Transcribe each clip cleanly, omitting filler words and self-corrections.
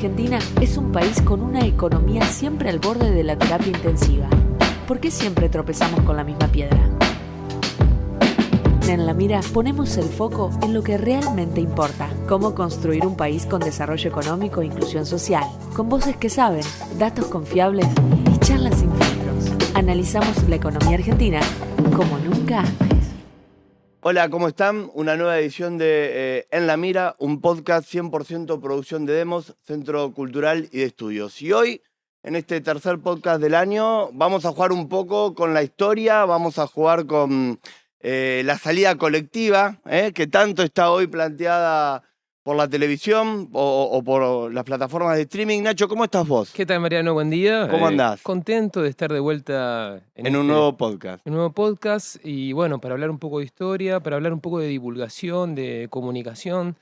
Argentina es un país con una economía siempre al borde de la terapia intensiva. ¿Por qué siempre tropezamos con la misma piedra? En La Mira ponemos el foco en lo que realmente importa: cómo construir un país con desarrollo económico e inclusión social, con voces que saben, datos confiables y charlas sin filtros. Analizamos la economía argentina como nunca antes. Hola, ¿cómo están? Una nueva edición de En La Mira, un podcast 100% producción de Demos, Centro Cultural y de Estudios. Y hoy, en este tercer podcast del año, vamos a jugar un poco con la historia, vamos a jugar con la salida colectiva, que tanto está hoy planteada por la televisión o por las plataformas de streaming. Nacho, ¿cómo estás vos? ¿Qué tal, Mariano? Buen día. ¿Cómo andás? Contento de estar de vuelta En un nuevo podcast. un nuevo podcast y bueno, para hablar un poco de historia, para hablar un poco de divulgación, de comunicación,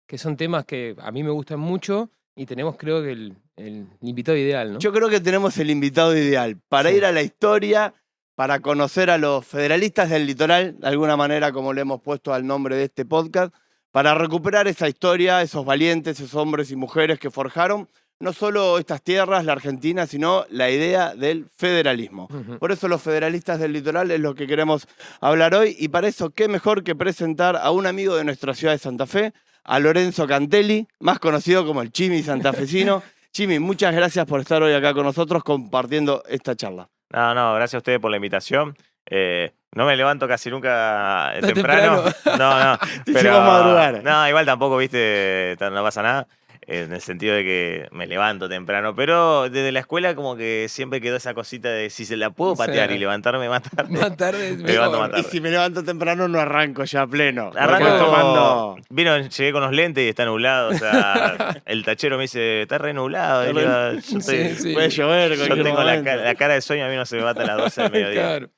que son temas que a mí me gustan mucho y tenemos, creo que, el invitado ideal, ¿no? Yo creo que tenemos el invitado ideal para ir a la historia, para conocer a los federalistas del litoral, de alguna manera, como le hemos puesto al nombre de este podcast, para recuperar esa historia, esos valientes, esos hombres y mujeres que forjaron no solo estas tierras, la Argentina, sino la idea del federalismo. Por eso los federalistas del litoral es lo que queremos hablar hoy, y para eso, qué mejor que presentar a un amigo de nuestra ciudad de Santa Fe, a Lorenzo Cantelli, más conocido como el Chimi santafesino. Chimi, muchas gracias por estar hoy acá con nosotros compartiendo esta charla. No, gracias a ustedes por la invitación. No me levanto casi nunca temprano. No, Te hicimos madrugar. No, igual tampoco, viste, no pasa nada. En el sentido de que me levanto temprano. Pero desde la escuela como que siempre quedó esa cosita de si se la puedo patear y levantarme más tarde. Más tarde es me levanto mejor. más tarde. Y si me levanto temprano no arranco ya a pleno. Arranco Voy tomando... Llegué con los lentes y está nublado. O sea, el tachero me dice, está re nublado. Y yo estoy, Sí. Puede llover. yo tengo la cara de sueño, a mí no se me mata a las 12 del mediodía. Claro.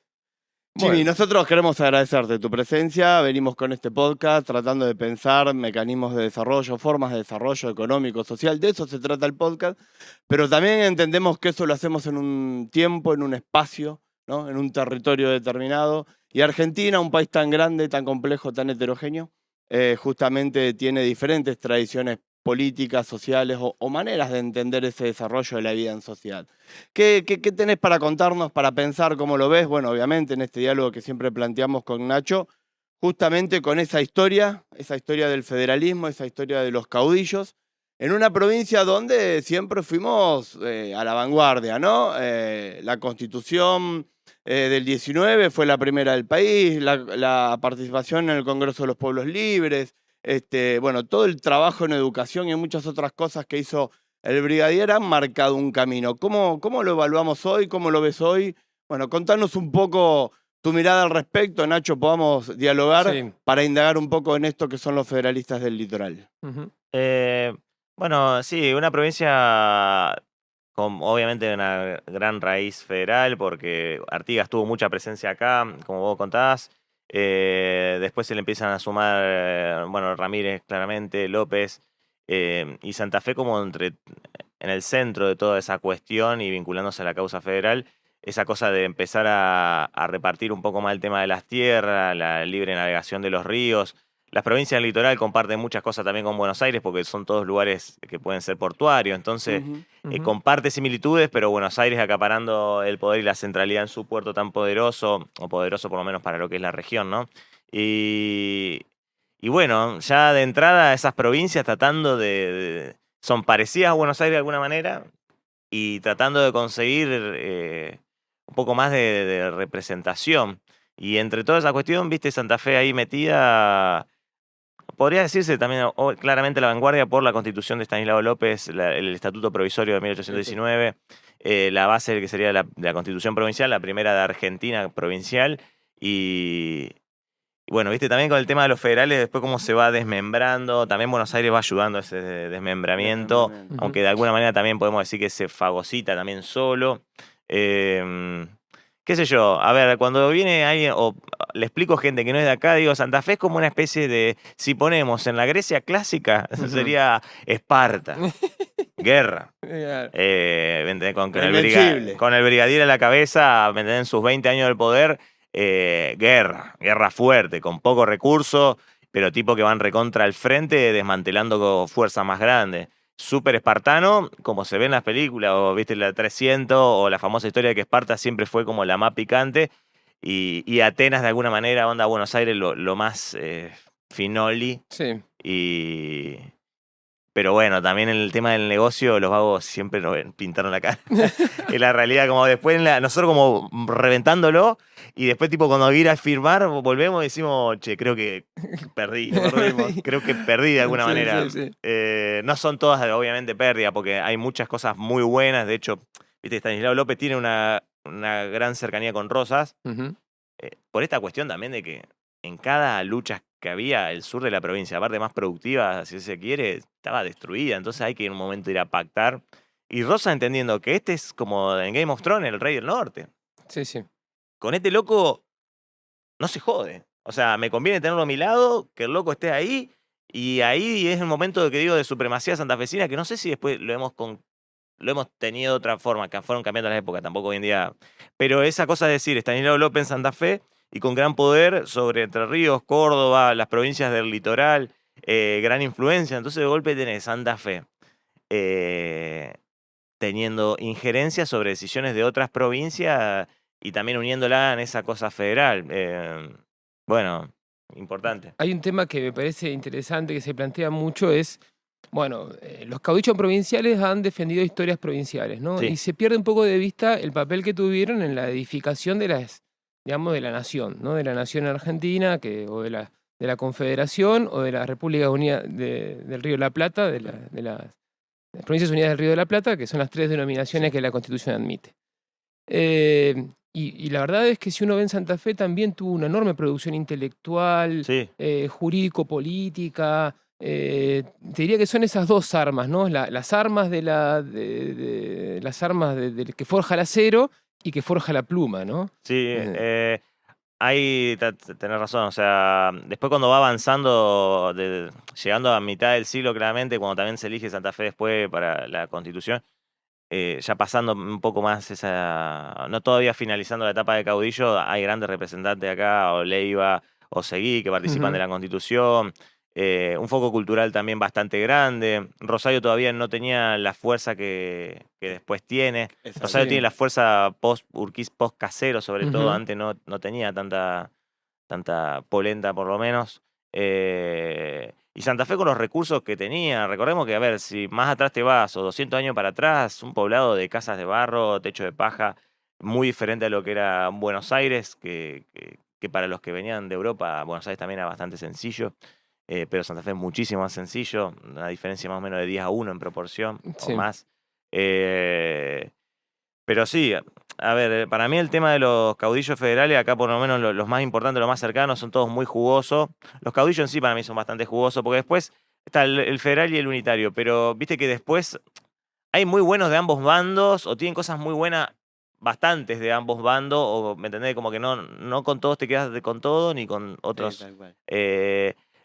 Jimmy, Bueno. nosotros queremos agradecerte tu presencia. Venimos con este podcast tratando de pensar mecanismos de desarrollo, formas de desarrollo económico, social. De eso se trata el podcast. Pero también entendemos que eso lo hacemos en un tiempo, en un espacio, ¿no? En un territorio determinado. Y Argentina, un país tan grande, tan complejo, tan heterogéneo, justamente tiene diferentes tradiciones políticas, sociales o maneras de entender ese desarrollo de la vida en sociedad. ¿Qué tenés para contarnos, para pensar cómo lo ves? Bueno, obviamente en este diálogo que siempre planteamos con Nacho, justamente con esa historia del federalismo, esa historia de los caudillos, en una provincia donde siempre fuimos a la vanguardia, ¿no? La Constitución del 19 fue la primera del país, la participación en el Congreso de los Pueblos Libres, bueno, todo el trabajo en educación y muchas otras cosas que hizo el brigadier han marcado un camino. ¿Cómo lo evaluamos hoy? ¿Cómo lo ves hoy? Bueno, contanos un poco tu mirada al respecto, Nacho, podamos dialogar para indagar un poco en esto que son los federalistas del litoral. Bueno, sí, una provincia con obviamente una gran raíz federal, porque Artigas tuvo mucha presencia acá, como vos contás. Después se le empiezan a sumar, bueno, Ramírez claramente, López, y Santa Fe como en el centro de toda esa cuestión y vinculándose a la causa federal, esa cosa de empezar a repartir un poco más el tema de las tierras, la libre navegación de los ríos. Las provincias del litoral comparten muchas cosas también con Buenos Aires porque son todos lugares que pueden ser portuarios, entonces comparte similitudes, pero Buenos Aires acaparando el poder y la centralidad en su puerto tan poderoso, o poderoso por lo menos para lo que es la región, ¿no? Y bueno, ya de entrada esas provincias tratando son parecidas a Buenos Aires de alguna manera y tratando de conseguir un poco más de representación. Y entre toda esa cuestión, viste, Santa Fe ahí metida... Podría decirse también claramente la vanguardia por la Constitución de Estanislao López, el Estatuto Provisorio de 1819, la base que sería la Constitución Provincial, la primera de Argentina provincial, y bueno, viste, también con el tema de los federales, después cómo se va desmembrando, también Buenos Aires va ayudando a ese desmembramiento, aunque de alguna manera también podemos decir que se fagocita también solo. Qué sé yo, a ver, cuando viene alguien, o le explico a gente que no es de acá, digo, Santa Fe es como una especie de, si ponemos en la Grecia clásica, sería Esparta, guerra. Con el brigadier a la cabeza, ¿me entendés? En sus 20 años del poder, guerra fuerte, con poco recurso, pero tipo que van recontra al frente, desmantelando con fuerza más grande. súper espartano, como se ve en las películas, o viste la 300, o la famosa historia de que Esparta siempre fue como la más picante, y Atenas de alguna manera, onda Buenos Aires, lo más finoli, Sí. Pero bueno, también en el tema del negocio, los vagos siempre nos pintaron la cara. En la realidad, como después, nosotros como reventándolo, y después tipo cuando ir a firmar, volvemos y decimos, che, creo que perdí. Creo que perdí de alguna Sí, manera. sí. No son todas, obviamente, pérdida, porque hay muchas cosas muy buenas. De hecho, viste, Stanislao López tiene una gran cercanía con Rosas, Ujú. por esta cuestión también de que en cada lucha que había, el sur de la provincia, aparte más productiva, si se quiere, estaba destruida. Entonces hay que en un momento ir a pactar. Y Rosa entendiendo que este es como en Game of Thrones, el Rey del Norte. Sí, sí. Con este loco no se jode. O sea, me conviene tenerlo a mi lado, que el loco esté ahí. Y ahí es el momento que digo de supremacía santafesina, que no sé si después lo hemos tenido de otra forma, que fueron cambiando las épocas, tampoco hoy en día. Pero esa cosa de decir, Estanislao López en Santa Fe y con gran poder sobre Entre Ríos, Córdoba, las provincias del litoral, gran influencia. Entonces de golpe tenés Santa Fe teniendo injerencia sobre decisiones de otras provincias y también uniéndola en esa cosa federal. Bueno, importante. Hay un tema que me parece interesante que se plantea mucho es, bueno, los caudillos provinciales han defendido historias provinciales, ¿no? Sí. Y se pierde un poco de vista el papel que tuvieron en la edificación de de la nación, ¿no? De la nación argentina, o de la Confederación, o de la República Unida del Río de la Plata, de las Provincias Unidas del Río de la Plata, que son las 3 denominaciones que la Constitución admite. Y la verdad es que si uno ve en Santa Fe también tuvo una enorme producción intelectual, Sí. jurídico-política. Te diría que son esas dos armas, ¿no? Las armas las armas del que forja el acero y que forja la pluma, ¿no? Sí, ahí tenés razón. O sea, después cuando va avanzando, llegando a mitad del siglo claramente, cuando también se elige Santa Fe después para la Constitución, ya pasando un poco más no todavía finalizando la etapa de caudillo, hay grandes representantes acá, o Leiva o Seguí, que participan de la Constitución. Un foco cultural también bastante grande. Rosario todavía no tenía la fuerza que después tiene. Exacto. Rosario Sí. tiene la fuerza post-Urquiz, post-Casero, sobre todo. Ujú. Antes no tenía tanta polenta, por lo menos. Y Santa Fe con los recursos que tenía. Recordemos que, a ver, si más atrás te vas, o 200 años para atrás, un poblado de casas de barro, techo de paja, muy diferente a lo que era Buenos Aires, que para los que venían de Europa, Buenos Aires también era bastante sencillo. Pero Santa Fe es muchísimo más sencillo, una diferencia más o menos de 10-1 en proporción, Sí. o más. Pero sí, a ver, para mí el tema de los caudillos federales, acá por lo menos los más importantes, los más cercanos, son todos muy jugosos. Los caudillos en sí para mí son bastante jugosos, porque después está el federal y el unitario, pero viste que después hay muy buenos de ambos bandos, o tienen cosas muy buenas, bastantes de ambos bandos, o me entendés, como que no con todos te quedas con todo, ni con otros. Sí, tal cual.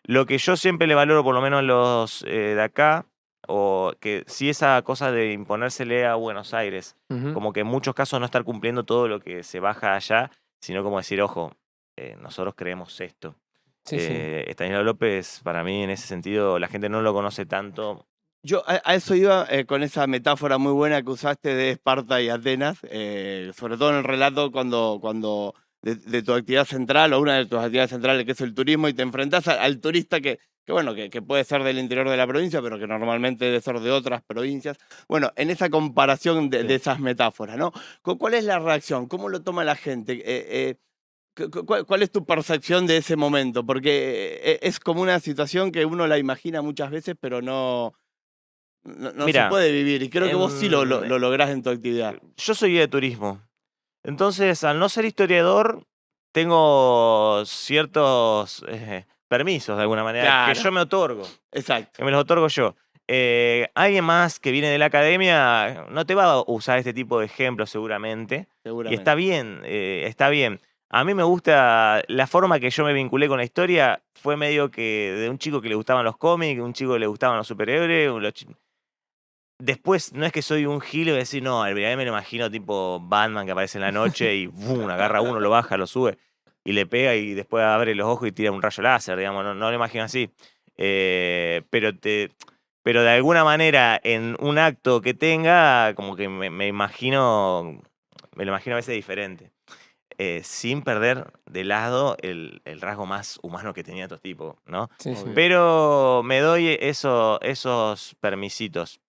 Lo que yo siempre le valoro, por lo menos los de acá, o que sí esa cosa de imponérsele a Buenos Aires, Ujú. como que en muchos casos no estar cumpliendo todo lo que se baja allá, sino como decir, ojo, nosotros creemos esto. Sí, sí. Estanislao López, para mí, en ese sentido, la gente no lo conoce tanto. Yo a eso iba con esa metáfora muy buena que usaste de Esparta y Atenas, sobre todo en el relato cuando de tu actividad central o una de tus actividades centrales que es el turismo y te enfrentás al turista que puede ser del interior de la provincia, pero que normalmente debe ser de otras provincias. Bueno, en esa comparación de esas metáforas, ¿no? ¿Cuál es la reacción? ¿Cómo lo toma la gente? ¿Cuál es tu percepción de ese momento? Porque es como una situación que uno la imagina muchas veces, pero no se Mira, puede vivir. Y creo que vos sí lo en- lográs en tu actividad. Yo soy guía de turismo. Entonces, al no ser historiador, tengo ciertos permisos, de alguna manera, que Claro. yo me otorgo. Exacto. Que me los otorgo yo. Alguien más que viene de la academia no te va a usar este tipo de ejemplos seguramente. Y Seguramente. está bien, está bien. A mí me gusta la forma que yo me vinculé con la historia. Fue medio que de un chico que le gustaban los cómics, un chico que le gustaban los superhéroes. Después, no es que soy un gil y voy a decir, no, el verdadero me lo imagino tipo Batman que aparece en la noche y ¡bum! Agarra uno, lo baja, lo sube y le pega y después abre los ojos y tira un rayo láser, digamos. No lo imagino así. Pero pero de alguna manera en un acto que tenga, como que me lo imagino a veces diferente. Sin perder de lado el rasgo más humano que tenía estos tipos, ¿no? Sí, sí. Obvio. Pero me doy esos permisitos.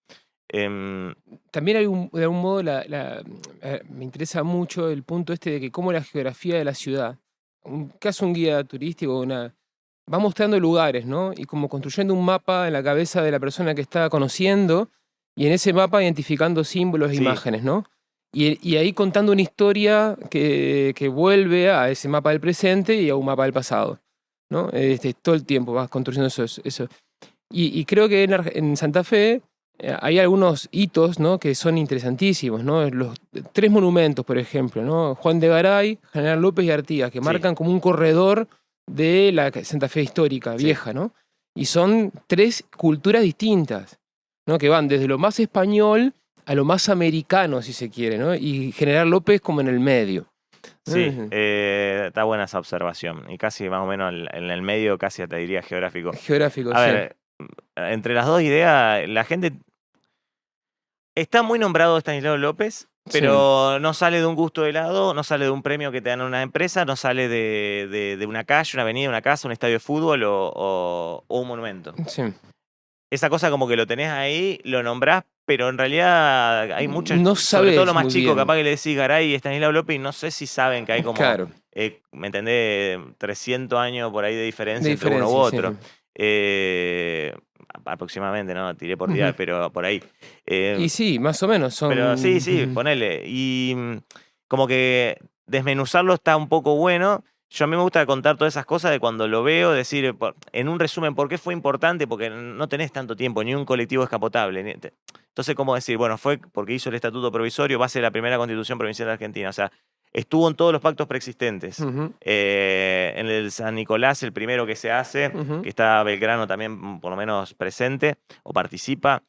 También hay de algún modo, me interesa mucho el punto este de que cómo la geografía de la ciudad, un guía turístico, va mostrando lugares, ¿no? Y como construyendo un mapa en la cabeza de la persona que está conociendo, y en ese mapa identificando símbolos e Sí. imágenes, ¿no? Y ahí contando una historia que vuelve a ese mapa del presente y a un mapa del pasado, ¿no? Todo el tiempo vas construyendo eso. Y creo que en Santa Fe hay algunos hitos, ¿no?, que son interesantísimos, ¿no? Los 3 monumentos, por ejemplo, ¿no? Juan de Garay, General López y Artigas, que Sí. marcan como un corredor de la Santa Fe histórica, Sí. vieja, ¿no? Y son 3 culturas distintas, ¿no?, que van desde lo más español a lo más americano, si se quiere, ¿no? Y General López como en el medio. Sí, Ujú. está buena esa observación. Y casi más o menos en el medio, casi te diría geográfico. Geográfico, A sí. ver, entre las dos ideas, la gente... Está muy nombrado Estanislao López, pero no sale de un gusto de helado, no sale de un premio que te dan en una empresa, no sale de una calle, una avenida, una casa, un estadio de fútbol o un monumento. Sí. Esa cosa como que lo tenés ahí, lo nombrás, pero en realidad hay muchas, No sobre todo sabés los más muy chicos, bien. capaz que le decís Garay y Estanislao López y no sé si saben que hay como, Claro. ¿me entendés? 300 años por ahí de diferencia De entre uno u diferencia, sí. otro. Aproximadamente, ¿no? Tiré por día, Ujú. pero por ahí. Y sí, más o menos son... Pero sí, Ujú. ponele. Y como que desmenuzarlo está un poco bueno. Yo a mí me gusta contar todas esas cosas de cuando lo veo, decir en un resumen por qué fue importante, porque no tenés tanto tiempo, ni un colectivo escapotable. Entonces, ¿cómo decir? Bueno, fue porque hizo el estatuto provisorio, base de la primera constitución provincial de Argentina. O sea, estuvo en todos los pactos preexistentes. Ujú. En el San Nicolás, el primero que se hace, Ujú. que está Belgrano también por lo menos presente o participa.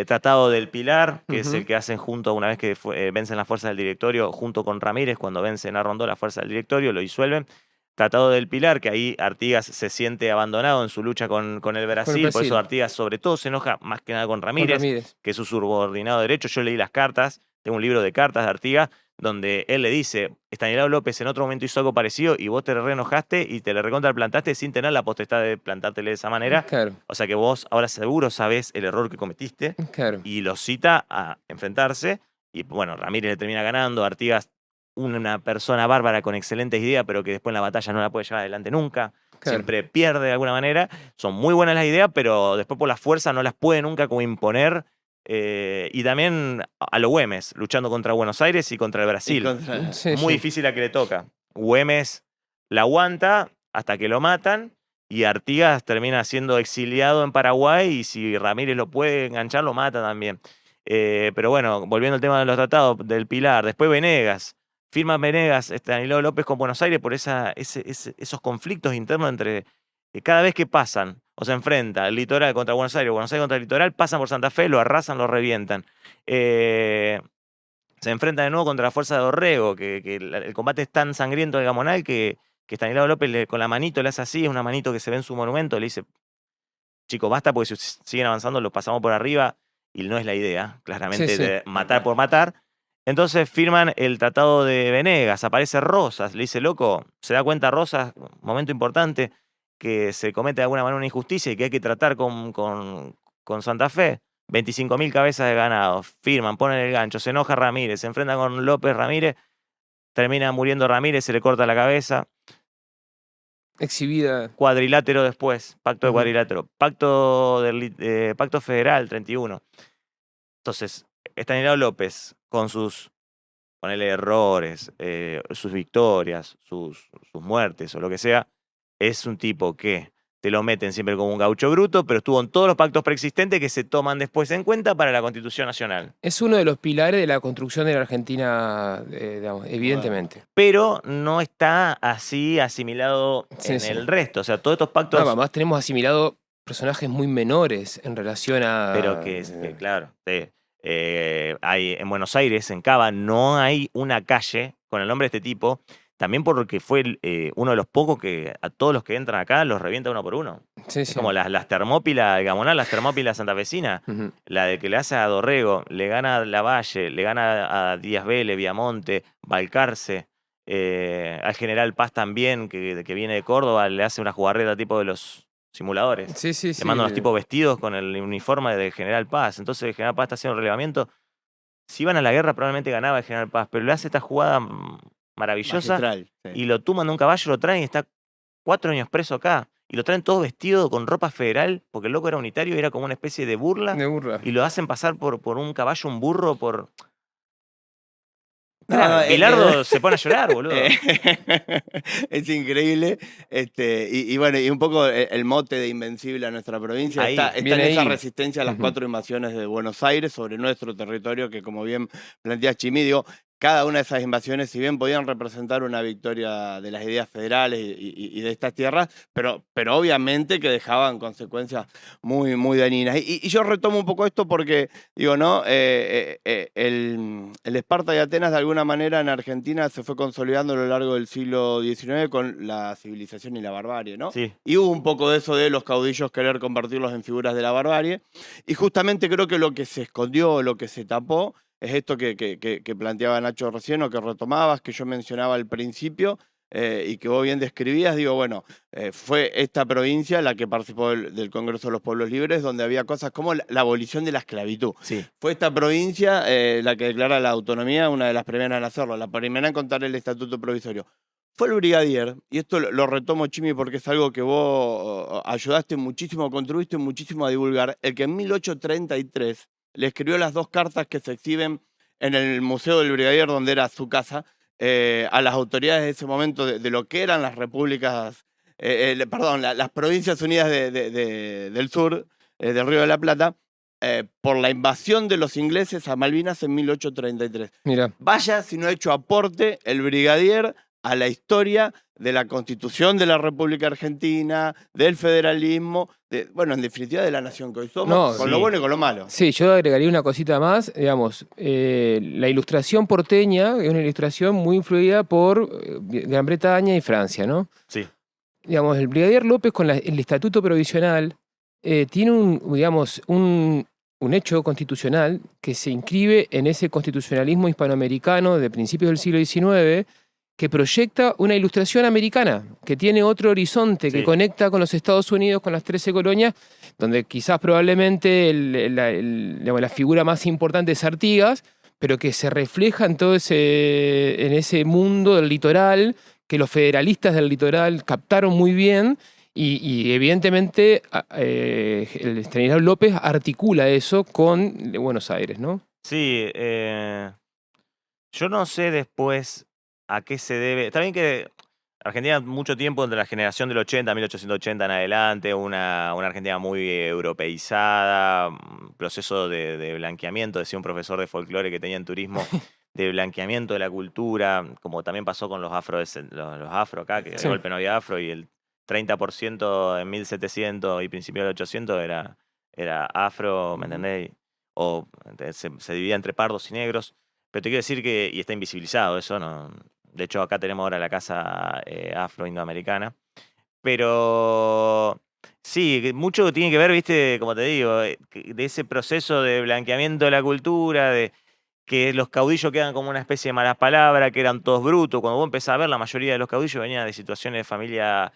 Tratado del Pilar, que es el Ujú. que hacen junto una vez que vencen las fuerzas del directorio, junto con Ramírez, cuando vencen a Rondó las fuerzas del directorio, lo disuelven. Tratado del Pilar, que ahí Artigas se siente abandonado en su lucha con el Brasil, por eso Brasil. Artigas sobre todo se enoja más que nada con Con Ramírez, Ramírez. que es su subordinado derecho. Yo leí las cartas, tengo un libro de cartas de Artigas, donde él le dice, Estanislao López en otro momento hizo algo parecido y vos te re enojaste y te le recontraplantaste sin tener la potestad de plantártele de esa manera. Claro, O sea que vos ahora seguro sabés el error que cometiste claro. y lo cita a enfrentarse. Y bueno, Ramírez le termina ganando, Artigas una persona bárbara con excelentes ideas, pero que después en la batalla no la puede llevar adelante nunca. Claro. Siempre pierde de alguna manera. Son muy buenas las ideas, pero después por la fuerza no las puede nunca como imponer. Y también a lo Güemes, luchando contra Buenos Aires y contra el Brasil. Sí, Muy sí. difícil a que le toca. Güemes la aguanta hasta que lo matan y Artigas termina siendo exiliado en Paraguay y si Ramírez lo puede enganchar, lo mata también. Pero bueno, volviendo al tema de los tratados del Pilar, después Venegas. Firma Venegas, Estanislao López con Buenos Aires por esos conflictos internos entre cada vez que pasan o se enfrenta el litoral contra Buenos Aires contra el litoral, pasan por Santa Fe, lo arrasan, lo revientan. Se enfrenta de nuevo contra la fuerza de Dorrego, que el combate es tan sangriento de Gamonal que Estanislao López con la manito le hace así, es una manito que se ve en su monumento, le dice, chicos, basta porque si siguen avanzando los pasamos por arriba y no es la idea, claramente, Sí, sí. de matar por matar. Entonces firman el Tratado de Venegas, aparece Rosas, le dice, loco, se da cuenta Rosas, momento importante, que se comete de alguna manera una injusticia y que hay que tratar con Santa Fe. 25.000 cabezas de ganado, firman, ponen el gancho, se enoja Ramírez, se enfrentan con López Ramírez, termina muriendo Ramírez, se le corta la cabeza. Exhibida. Cuadrilátero después, pacto de Ujú. cuadrilátero, pacto federal 31. Entonces, Estanislao López, con sus, ponele errores, sus victorias, sus muertes o lo que sea, es un tipo que te lo meten siempre como un gaucho bruto, pero estuvo en todos los pactos preexistentes que se toman después en cuenta para la Constitución Nacional. Es uno de los pilares de la construcción de la Argentina, digamos, evidentemente. Pero no está así asimilado Sí, en sí. el resto. O sea, todos estos pactos... No, además tenemos asimilado personajes muy menores en relación a... Pero claro, hay en Buenos Aires, en Cava, no hay una calle con el nombre de este tipo, también porque fue uno de los pocos que a todos los que entran acá los revienta uno por uno. Sí, Es sí. como las Termópilas, de Gamonal, las Termópilas santafesinas. Ujú. La de que le hace a Dorrego, le gana a Lavalle, le gana a Díaz Vélez, Viamonte, Balcarce, al General Paz también, que viene de Córdoba, le hace una jugarreta tipo de los simuladores. Sí, sí, Le sí. manda unos tipos vestidos con el uniforme del General Paz. Entonces el General Paz está haciendo relevamiento. Si iban a la guerra, probablemente ganaba el General Paz, pero le hace esta jugada maravillosa Magistral. Sí. y lo tuman de un caballo, lo traen y está 4 años preso acá. Y lo traen todo vestido con ropa federal, porque el loco era unitario y era como una especie de burla. De burla. Y lo hacen pasar por un caballo, un burro, por. No, Claro, Bilardo se pone a llorar, boludo. Es increíble. Y bueno, y un poco el mote de Invencible a nuestra provincia Ahí, está en viene esa ahí. resistencia a las Ujú. 4 invasiones de Buenos Aires sobre nuestro territorio, que como bien plantea Chimi, digo, cada una de esas invasiones, si bien podían representar una victoria de las ideas federales y de estas tierras, pero obviamente que dejaban consecuencias muy, muy dañinas. Y yo retomo un poco esto porque, digo, ¿no? El Esparta de Atenas, de alguna manera, en Argentina se fue consolidando a lo largo del siglo XIX con la civilización y la barbarie, ¿no? sí. Y hubo un poco de eso de los caudillos querer convertirlos en figuras de la barbarie. Y justamente creo que lo que se escondió, lo que se tapó, es esto que planteaba Nacho recién o que retomabas, que yo mencionaba al principio y que vos bien describías. Digo, bueno, fue esta provincia la que participó del Congreso de los Pueblos Libres, donde había cosas como la abolición de la esclavitud. Sí. Fue esta provincia la que declara la autonomía, una de las primeras en hacerlo, la primera en contar el estatuto provisorio. Fue el brigadier, y esto lo retomo, Chimi, porque es algo que vos ayudaste muchísimo, contribuiste muchísimo a divulgar, el que en 1833 le escribió las 2 cartas que se exhiben en el Museo del Brigadier, donde era su casa, a las autoridades de ese momento de lo que eran las repúblicas, las provincias unidas del sur, del Río de la Plata, por la invasión de los ingleses a Malvinas en 1833. Mira. Vaya si no ha hecho aporte el brigadier a la historia de la constitución de la República Argentina, del federalismo, bueno, en definitiva de la nación que hoy somos, No, con sí. lo bueno y con lo malo. Sí, yo agregaría una cosita más, digamos, la ilustración porteña es una ilustración muy influida por Gran Bretaña y Francia, ¿no? Sí. Digamos, el brigadier López con el estatuto provisional tiene un hecho constitucional que se inscribe en ese constitucionalismo hispanoamericano de principios del siglo XIX que proyecta una ilustración americana, que tiene otro horizonte, que Sí. conecta con los Estados Unidos, con las 13 colonias, donde quizás probablemente la figura más importante es Artigas, pero que se refleja en todo en ese mundo del litoral, que los federalistas del litoral captaron muy bien, y evidentemente el Estanislao López articula eso con Buenos Aires, ¿no? Sí, yo no sé después a qué se debe. Está bien que Argentina mucho tiempo, entre la generación del 80, 1880 en adelante, una Argentina muy europeizada, proceso de blanqueamiento, decía un profesor de folclore que tenía en turismo, de blanqueamiento de la cultura, como también pasó con los afro acá, que Sí. de golpe no había afro y el 30% en 1700 y principios del 800 era afro, ¿me entendés? O se dividía entre pardos y negros. Pero te quiero decir que, y está invisibilizado eso, no. De hecho, acá tenemos ahora la casa afro-indoamericana. Pero sí, mucho tiene que ver, viste, como te digo, de ese proceso de blanqueamiento de la cultura, de que los caudillos quedan como una especie de malas palabras, que eran todos brutos. Cuando vos empezás a ver, la mayoría de los caudillos venían de situaciones de familia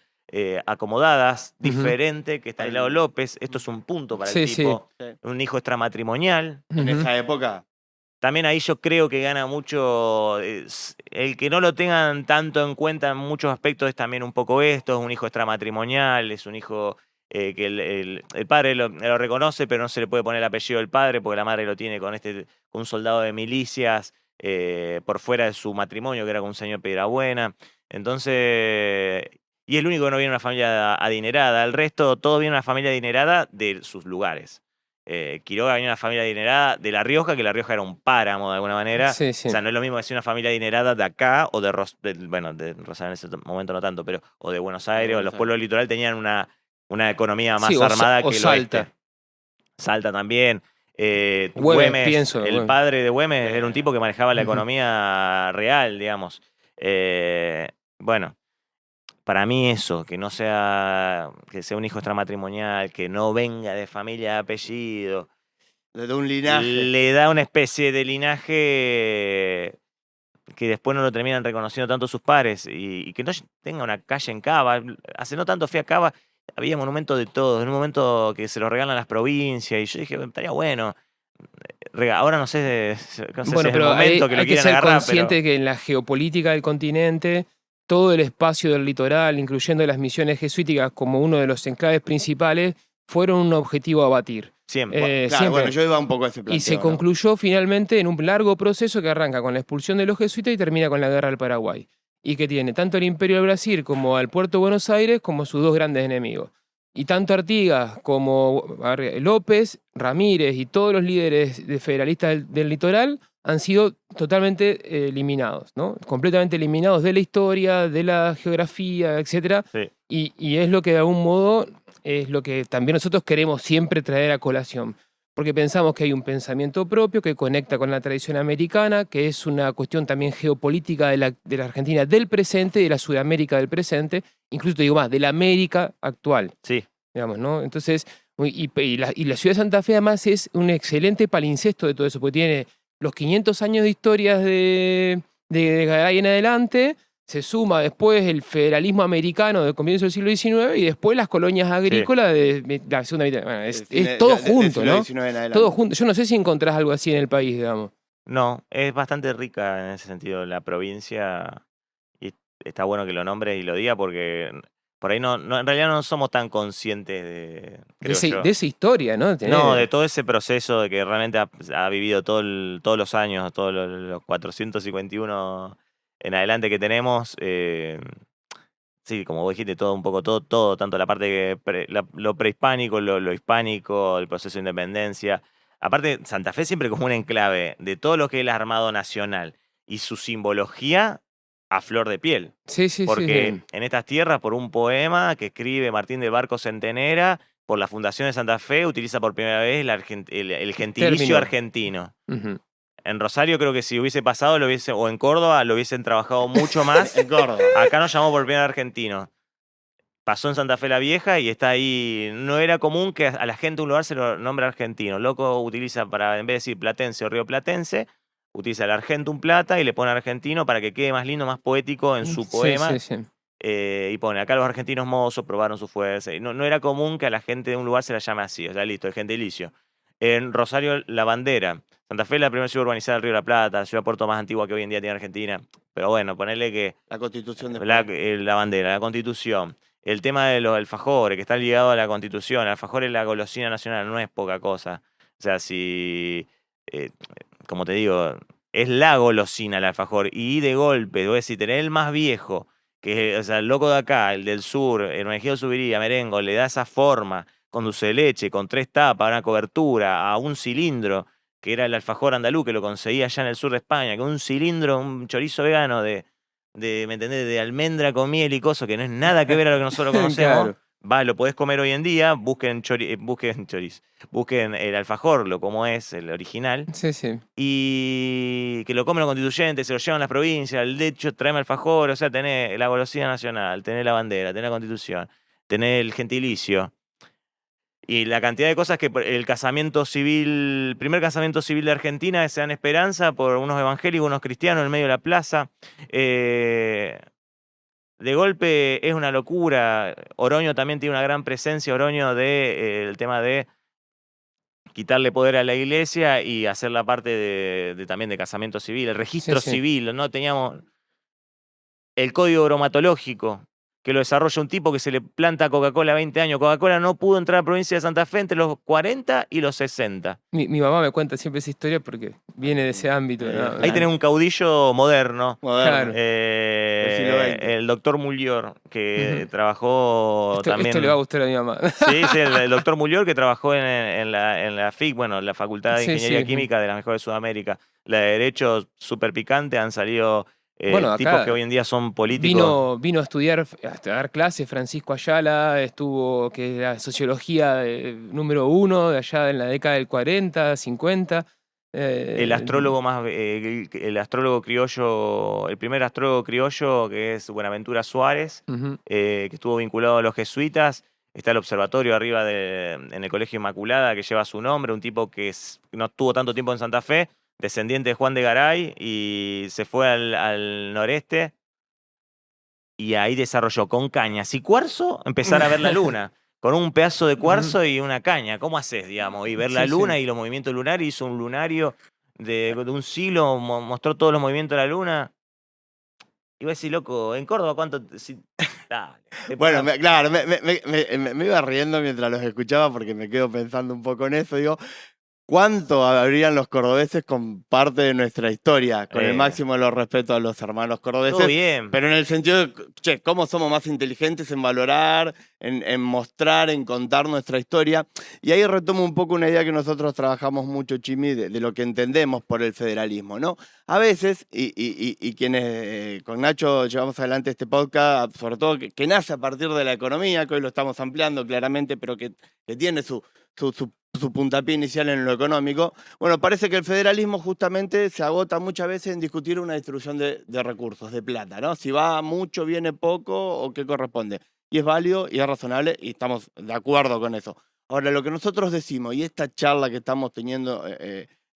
acomodadas, Ujú. diferente que Estanislao López. Esto es un punto para Sí, el sí. tipo. Sí. Un hijo extramatrimonial. En Ujú. esa época. También ahí yo creo que gana mucho. El que no lo tengan tanto en cuenta en muchos aspectos es también un poco esto. Es un hijo extramatrimonial, es un hijo que el padre lo reconoce, pero no se le puede poner el apellido del padre porque la madre lo tiene con un soldado de milicias por fuera de su matrimonio, que era con un señor Piedrabuena. Entonces. Y el único que no viene de una familia adinerada. El resto, todo viene de una familia adinerada de sus lugares. Quiroga venía de una familia adinerada de La Rioja, que La Rioja era un páramo de alguna manera. Sí, sí. O sea, no es lo mismo decir una familia adinerada de acá o de Rosario en ese momento no tanto, pero o de Buenos Aires, o los pueblos del litoral tenían una economía más Sí, armada o que el Salta. oeste. Salta también. Güemes, Güemes, pienso, el Güemes. padre de Güemes era un tipo que manejaba la Ujú. economía real, digamos. Bueno. para mí eso, que sea un hijo extramatrimonial, que no venga de familia de apellido, De un linaje. le da una especie de linaje que después no lo terminan reconociendo tanto sus pares y que no tenga una calle en Cava. Hace no tanto fui a Cava, había monumentos de todos, en un momento que se lo regalan las provincias y yo dije, estaría bueno. Ahora no sé si Bueno, es el pero momento que lo hay que quieran ser agarrar, consciente pero de que en la geopolítica del continente, todo el espacio del litoral, incluyendo las misiones jesuíticas como uno de los enclaves principales, fueron un objetivo a batir. siempre. Claro, Siempre. bueno, yo iba un poco a ese planteo. Y se ¿no? concluyó finalmente en un largo proceso que arranca con la expulsión de los jesuitas y termina con la guerra del Paraguay. Y que tiene tanto al Imperio del Brasil como al Puerto de Buenos Aires como sus dos grandes enemigos. Y tanto Artigas como López, Ramírez y todos los líderes federalistas del litoral han sido totalmente eliminados, ¿no? Completamente eliminados de la historia, de la geografía, etc. Sí. Y es lo que de algún modo es lo que también nosotros queremos siempre traer a colación. Porque pensamos que hay un pensamiento propio que conecta con la tradición americana, que es una cuestión también geopolítica de la Argentina del presente y de la Sudamérica del presente, incluso te digo más, de la América actual, Sí, digamos, ¿no? Entonces, la ciudad de Santa Fe además es un excelente palincesto de todo eso, porque tiene los 500 años de historias de ahí en adelante, se suma después el federalismo americano del comienzo del siglo XIX y después las colonias agrícolas de la segunda mitad. Bueno, es todo junto, ¿no? Todo junto. Yo no sé si encontrás algo así en el país, digamos. no, es bastante rica en ese sentido la provincia y está bueno que lo nombre y lo diga porque por ahí en realidad no somos tan conscientes De esa historia, ¿no? No, de todo ese proceso de que realmente ha vivido todos los años, todos los 451 en adelante que tenemos. Sí, como vos dijiste, todo un poco, todo, tanto la parte lo prehispánico, lo hispánico, el proceso de independencia. Aparte, Santa Fe siempre como un enclave de todo lo que es el armado nacional y su simbología a flor de piel. Sí, sí, Porque sí. en estas tierras, por un poema que escribe Martín de Barco Centenera, por la Fundación de Santa Fe, utiliza por primera vez el gentilicio Término. argentino. Ujú. En Rosario creo que si hubiese pasado, o en Córdoba, lo hubiesen trabajado mucho más. En Córdoba. Acá nos llamó por primera vez argentino. Pasó en Santa Fe la Vieja y está ahí. No era común que a la gente de un lugar se lo nombre argentino. Loco utiliza para, en vez de decir platense o río platense, utiliza el Argentum Plata y le pone argentino para que quede más lindo, más poético en su poema. Sí, sí, sí. Y pone, acá los argentinos mozos probaron su fuerza. Y no era común que a la gente de un lugar se la llame así. O sea, listo, el gentilicio. En Rosario, la bandera. Santa Fe es la primera ciudad urbanizada del Río de la Plata, la ciudad puerto más antigua que hoy en día tiene Argentina. Pero bueno, ponerle que La Constitución de la bandera, la Constitución, el tema de los alfajores, que está ligado a la Constitución. El alfajor es la golosina nacional, no es poca cosa. O sea, como te digo, es la golosina el alfajor. Y de golpe, voy a decir, tener el más viejo, o sea, el loco de acá, el del sur, el Hermenegildo Zubiría, Merengo, le da esa forma con dulce de leche, con 3 tapas, una cobertura, a un cilindro, que era el alfajor andaluz, que lo conseguía allá en el sur de España, que un cilindro, un chorizo vegano ¿me entendés? De almendra con miel y cosas, que no es nada que ver a lo que nosotros conocemos. Claro. Lo podés comer hoy en día, busquen chorizo, busquen el alfajor, como es, el original, Sí, sí. y que lo comen los constituyentes, se lo llevan a las provincias, el hecho, tráeme alfajor, o sea, tenés la golosina nacional, tenés la bandera, tenés la Constitución, tenés el gentilicio. Y la cantidad de cosas que el primer casamiento civil de Argentina se dan Esperanza por unos evangélicos, unos cristianos en el medio de la plaza. De golpe es una locura. Oroño también tiene una gran presencia, Oroño, el tema de quitarle poder a la iglesia y hacer la parte también de casamiento civil, el registro civil. ¿No? Teníamos el código bromatológico, que lo desarrolla un tipo que se le planta a Coca-Cola 20 años. Coca-Cola no pudo entrar a la provincia de Santa Fe entre los 40 y los 60. Mi mamá me cuenta siempre esa historia porque viene de ese ámbito, ¿no? Ahí tenés un caudillo moderno. Moderno. Claro. Del siglo XX. El doctor Mullior, que trabajó también. Esto le va a gustar a mi mamá. Sí, el doctor Mullior, que trabajó en la FIC, bueno, la Facultad de Ingeniería Química de la mejor de Sudamérica. La de Derecho, súper picante, han salido tipos que hoy en día son políticos. Vino a estudiar, a dar clases Francisco Ayala, estuvo, que era sociología número 1 de allá en la década del 40, 50. El astrólogo el astrólogo criollo, el primer astrólogo criollo, que es Buenaventura Suárez, Ujú. que estuvo vinculado a los jesuitas. Está el observatorio arriba en el Colegio Inmaculada que lleva su nombre, un tipo que no estuvo tanto tiempo en Santa Fe, descendiente de Juan de Garay, y se fue al noreste y ahí desarrolló con cañas y cuarzo empezar a ver la luna. Con un pedazo de cuarzo y una caña. ¿Cómo haces, digamos? Y ver la Sí, luna sí. y los movimientos lunares. Hizo un lunario de un siglo, mostró todos los movimientos de la luna. Iba a decir, loco, ¿en Córdoba cuánto? Dale, Bueno, claro, me iba riendo mientras los escuchaba porque me quedo pensando un poco en eso. Digo, ¿cuánto habrían los cordobeses con parte de nuestra historia? Con el máximo de los respetos a los hermanos cordobeses. Todo bien. Pero en el sentido de, che, ¿cómo somos más inteligentes en valorar, en mostrar, en contar nuestra historia? Y ahí retomo un poco una idea que nosotros trabajamos mucho, Chimi, de lo que entendemos por el federalismo, ¿no? A veces, y quienes con Nacho llevamos adelante este podcast, sobre todo que nace a partir de la economía, que hoy lo estamos ampliando claramente, pero que tiene su puntapié inicial en lo económico. Bueno, parece que el federalismo justamente se agota muchas veces en discutir una distribución de recursos, de plata, ¿no? Si va mucho, viene poco o qué corresponde. Y es válido y es razonable y estamos de acuerdo con eso. Ahora, lo que nosotros decimos, y esta charla que estamos teniendo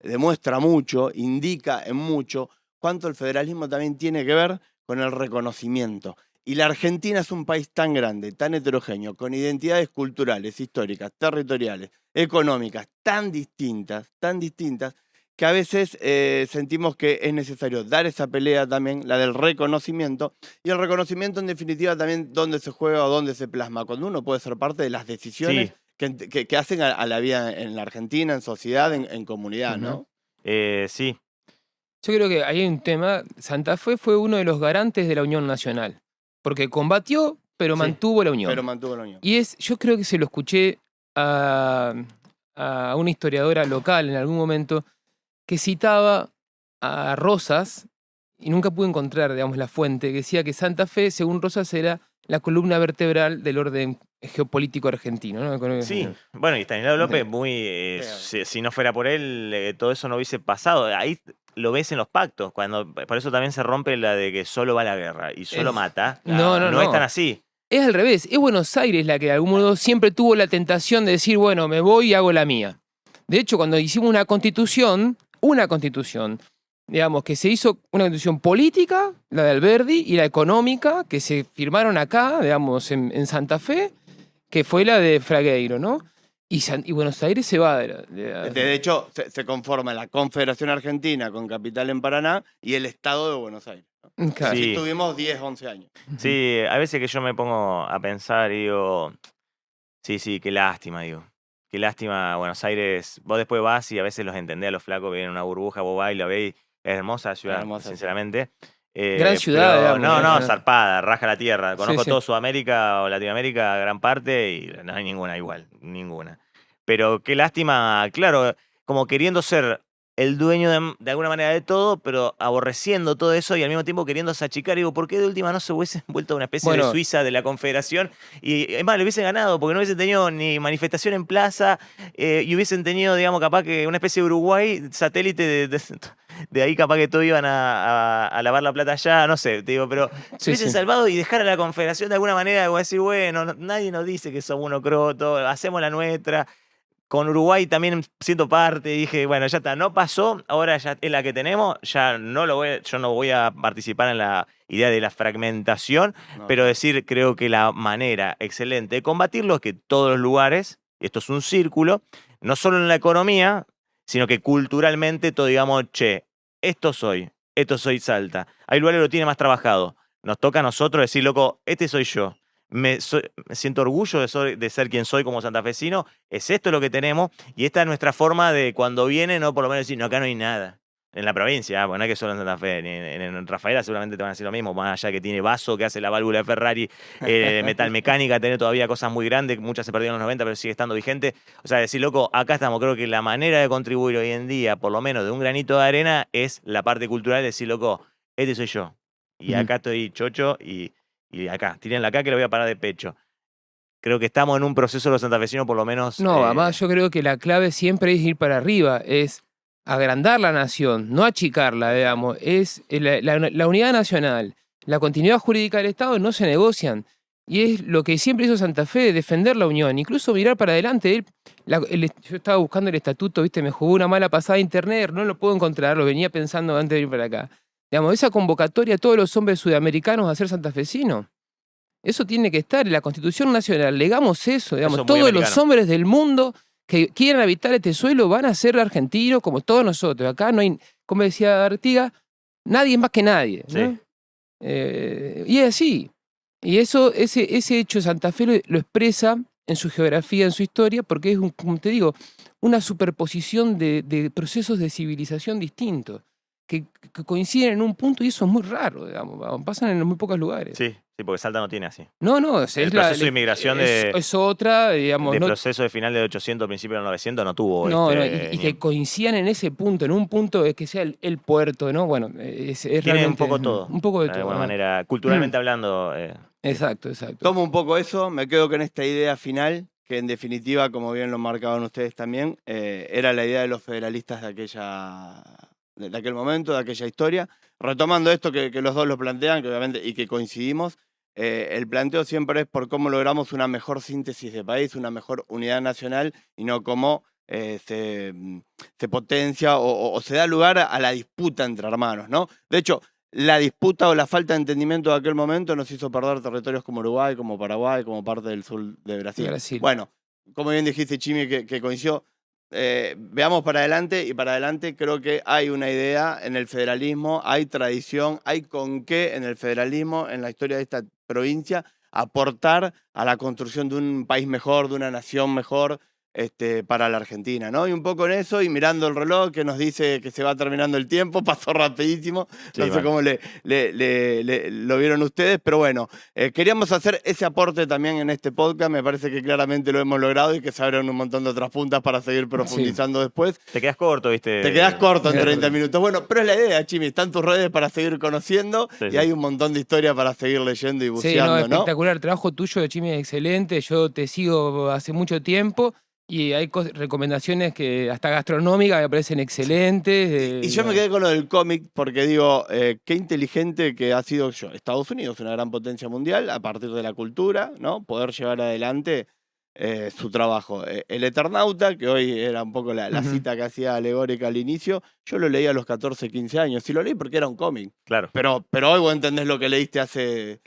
demuestra mucho, indica en mucho, cuánto el federalismo también tiene que ver con el reconocimiento. Y la Argentina es un país tan grande, tan heterogéneo, con identidades culturales, históricas, territoriales, económicas, tan distintas, que a veces sentimos que es necesario dar esa pelea también, la del reconocimiento, y el reconocimiento en definitiva también dónde se juega o dónde se plasma, cuando uno puede ser parte de las decisiones que hacen a la vida en la Argentina, en sociedad, en comunidad, ¿no? Sí. Yo creo que ahí hay un tema. Santa Fe fue uno de los garantes de la Unión Nacional, porque combatió, pero Sí, mantuvo la unión. Pero mantuvo la unión. Y yo creo que se lo escuché a una historiadora local en algún momento que citaba a Rosas, y nunca pude encontrar, digamos, la fuente, que decía que Santa Fe, según Rosas, era la columna vertebral del orden geopolítico argentino, ¿no? Sí, bueno, y Estanislao López, si no fuera por él, todo eso no hubiese pasado. Ahí lo ves en los pactos, por eso también se rompe la de que solo va a la guerra y solo mata. No es tan así. Es al revés, es Buenos Aires la que de algún modo siempre tuvo la tentación de decir, bueno, me voy y hago la mía. De hecho, cuando hicimos una constitución, digamos, que se hizo una constitución política, la de Alberdi, y la económica, que se firmaron acá, digamos, en Santa Fe, que fue la de Fragueiro, ¿no? Y Buenos Aires se va de hecho, se conforma la Confederación Argentina con capital en Paraná y el Estado de Buenos Aires, ¿no? Claro. Así tuvimos 10, 11 años. Sí, a veces que yo me pongo a pensar y digo, sí, qué lástima, digo. Qué lástima, Buenos Aires. Vos después vas y a veces los entendés a los flacos que vienen en una burbuja, vos vas y la veis. Es hermosa la ciudad, sinceramente. Gran ciudad, digamos. No, zarpada, raja la tierra. Conozco Sí. todo Sudamérica o Latinoamérica, gran parte, y no hay ninguna igual, ninguna. Pero qué lástima, claro, como queriendo ser el dueño de alguna manera de todo, pero aborreciendo todo eso y al mismo tiempo queriendo achicar. Digo, ¿por qué de última no se hubiesen vuelto una especie de Suiza de la Confederación? Y es más, le hubiesen ganado, porque no hubiesen tenido ni manifestación en plaza, y hubiesen tenido, digamos, capaz que una especie de Uruguay, satélite de ahí, capaz que todos iban a lavar la plata allá, no sé, te digo, pero se hubiesen salvado y dejar a la Confederación de alguna manera, decir, bueno, nadie nos dice que somos unos crotos, hacemos la nuestra. Con Uruguay también siento parte, dije, bueno, ya está, no pasó, ahora ya es la que tenemos, yo no voy a participar en la idea de la fragmentación, pero decir, creo que la manera excelente de combatirlo es que todos los lugares, esto es un círculo, no solo en la economía, sino que culturalmente todo digamos, che, esto soy Salta. Hay lugares que lo tiene más trabajado. Nos toca a nosotros decir, loco, este soy yo. Me siento orgullo de ser quien soy como santafesino, es esto lo que tenemos y esta es nuestra forma de cuando viene, no por lo menos decir, no, acá no hay nada. En la provincia, porque no es que solo en Santa Fe, en Rafaela seguramente te van a decir lo mismo, más allá que tiene Vaso, que hace la válvula de Ferrari, Metal Mecánica, tiene todavía cosas muy grandes, muchas se perdieron en los 90, pero sigue estando vigente. O sea, decir, loco, acá estamos, creo que la manera de contribuir hoy en día, por lo menos de un granito de arena, es la parte cultural de decir, loco, este soy yo. Y acá estoy chocho y acá, tírenla acá que lo voy a parar de pecho. Creo que estamos en un proceso de los santafesinos, por lo menos. No, además yo creo que la clave siempre es ir para arriba, es agrandar la nación, no achicarla, digamos, es la unidad nacional, la continuidad jurídica del Estado no se negocian. Y es lo que siempre hizo Santa Fe, defender la unión, incluso mirar para adelante. Yo estaba buscando el estatuto, ¿viste? Me jugó una mala pasada a internet, no lo puedo encontrar, lo venía pensando antes de ir para acá. Digamos, esa convocatoria a todos los hombres sudamericanos a ser santafesinos, eso tiene que estar en la Constitución Nacional. Legamos eso, digamos, Eso es muy todos americano. los hombres del mundo que quieran habitar este suelo van a ser argentinos como todos nosotros. Acá no hay, como decía Artigas, nadie más que nadie, ¿no? Sí. Y es así. Y eso, ese hecho Santa Fe lo expresa en su geografía, en su historia, porque es, como te digo, una superposición de procesos de civilización distintos, que coinciden en un punto, y eso es muy raro, digamos, pasan en muy pocos lugares. Sí, porque Salta no tiene así. No, El proceso de inmigración es otra, digamos. De No, proceso de final del 800, principio del 900 no tuvo. y que coincidan en ese punto, en un punto que sea el puerto, ¿no? Bueno, es tiene realmente un poco todo. Un poco de De todo. alguna ¿no? manera, culturalmente hablando. Exacto. Tomo un poco eso, me quedo con esta idea final, que en definitiva, como bien lo marcaban ustedes también, era la idea de los federalistas de aquel momento, de aquella historia. Retomando esto que los dos lo plantean, que obviamente, y que coincidimos, el planteo siempre es por cómo logramos una mejor síntesis de país, una mejor unidad nacional, y no cómo se potencia o se da lugar a la disputa entre hermanos, ¿no? De hecho, la disputa o la falta de entendimiento de aquel momento nos hizo perder territorios como Uruguay, como Paraguay, como parte del sur de Brasil. Bueno, como bien dijiste, Chimi, que coincidió, veamos para adelante, y para adelante creo que hay una idea en el federalismo, hay tradición, hay con qué en el federalismo, en la historia de esta provincia, aportar a la construcción de un país mejor, de una nación mejor, para la Argentina, ¿no? Y un poco en eso, y mirando el reloj que nos dice que se va terminando el tiempo, pasó rapidísimo, no sé cómo lo vieron ustedes, pero bueno, queríamos hacer ese aporte también en este podcast, me parece que claramente lo hemos logrado y que se abren un montón de otras puntas para seguir profundizando después. Te quedas corto, ¿viste? Te quedas corto en 30 minutos. Bueno, pero es la idea, Chimi, están tus redes para seguir conociendo y hay un montón de historias para seguir leyendo y buceando, ¿no? Espectacular, el trabajo tuyo de Chimi es excelente, yo te sigo hace mucho tiempo. Y hay recomendaciones que hasta gastronómicas me parecen excelentes. Y yo me quedé con lo del cómic porque digo, qué inteligente que ha sido Estados Unidos, una gran potencia mundial, a partir de la cultura, ¿no? Poder llevar adelante su trabajo. El Eternauta, que hoy era un poco la cita que hacía alegórica al inicio, yo lo leí a los 14, 15 años. Y lo leí porque era un cómic. Claro. Pero hoy vos entendés lo que leíste hace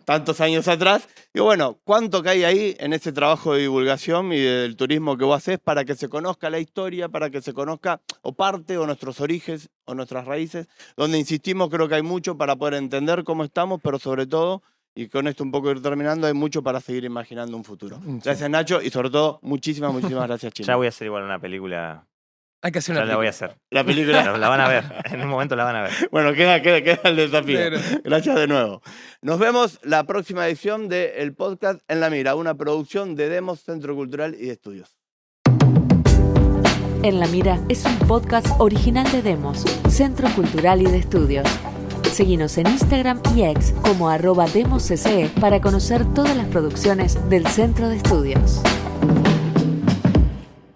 tantos años atrás. Y bueno, ¿cuánto cae ahí en ese trabajo de divulgación y del turismo que vos hacés para que se conozca la historia, para que se conozca o parte o nuestros orígenes o nuestras raíces? Donde insistimos, creo que hay mucho para poder entender cómo estamos, pero sobre todo, y con esto un poco ir terminando, hay mucho para seguir imaginando un futuro. Gracias, Nacho, y sobre todo, muchísimas gracias, Chimi. Ya voy a hacer igual una película. Hay que hacer una película. La voy a hacer. La película. La van a ver. En un momento la van a ver. Bueno, queda el desafío. Gracias de nuevo. Nos vemos la próxima edición del podcast En la Mira, una producción de Demos, Centro Cultural y de Estudios. En la Mira es un podcast original de Demos, Centro Cultural y de Estudios. Seguinos en Instagram y X como @demoscce para conocer todas las producciones del Centro de Estudios.